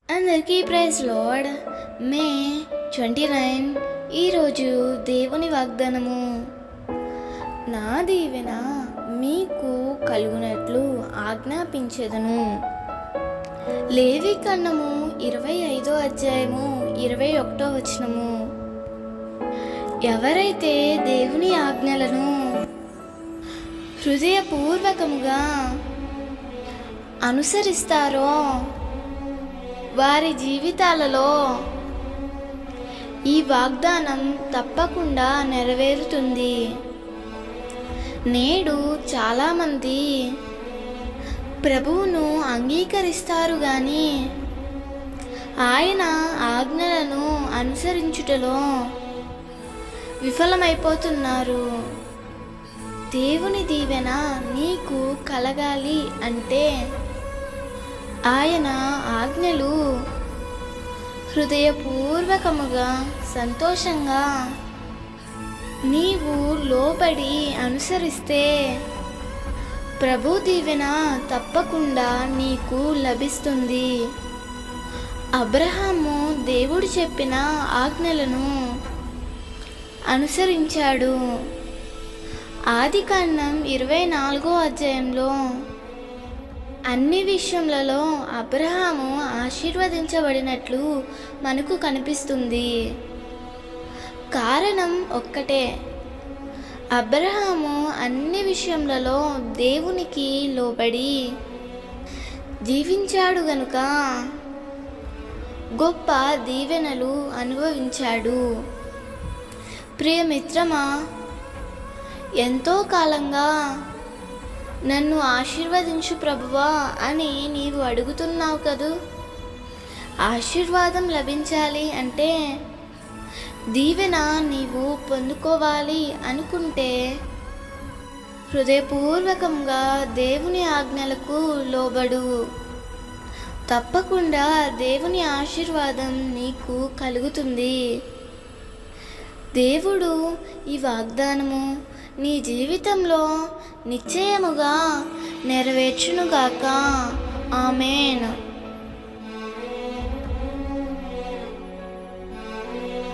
అందరికీ praise lord. మే 29 ఈరోజు దేవుని వాగ్దానము. నా దీవెన మీకు కలుగునట్లు ఆజ్ఞాపించెదను. లేవి కాండము 25వ అధ్యాయము 21వ వచనము. ఎవరైతే దేవుని ఆజ్ఞలను హృదయపూర్వకముగా అనుసరిస్తారో వారి జీవితాలలో ఈ వాగ్దానం తప్పకుండా నెరవేరుతుంది. నేడు చాలామంది ప్రభువును అంగీకరిస్తారు కానీ ఆయన ఆజ్ఞలను అనుసరించుటలో విఫలమైపోతున్నారు. దేవుని దీవెన నీకు కలగాలి అంటే ఆయన ఆజ్ఞలు హృదయపూర్వకముగా సంతోషంగా నీవు లోబడి అనుసరిస్తే ప్రభు దీవెన తప్పకుండా నీకు లభిస్తుంది. అబ్రహాము దేవుడు చెప్పిన ఆజ్ఞలను అనుసరించాడు. ఆదికాండం 24వ అధ్యాయంలో అన్ని విషయములలో అబ్రహాము ఆశీర్వదించబడినట్లు మనకు కనిపిస్తుంది. కారణం ఒక్కటే, అబ్రహాము అన్ని విషయములలో దేవునికి లోబడి జీవించాడు గనుక గొప్ప దీవెనలు అనుభవించాడు. ప్రియమిత్రమా, ఎంతో కాలంగా నన్ను ఆశీర్వదించు ప్రభువా అని నీవు అడుగుతున్నావు కదూ. ఆశీర్వాదం లభించాలి అంటే, దీవెన నీవు పొందుకోవాలి అనుకుంటే హృదయపూర్వకంగా దేవుని ఆజ్ఞలకు లోబడు. తప్పకుండా దేవుని ఆశీర్వాదం నీకు కలుగుతుంది. దేవుడు ఈ వాగ్దానము నీ జీవితంలో నిశ్చయముగా నెరవేర్చునుగాక. ఆమేన్.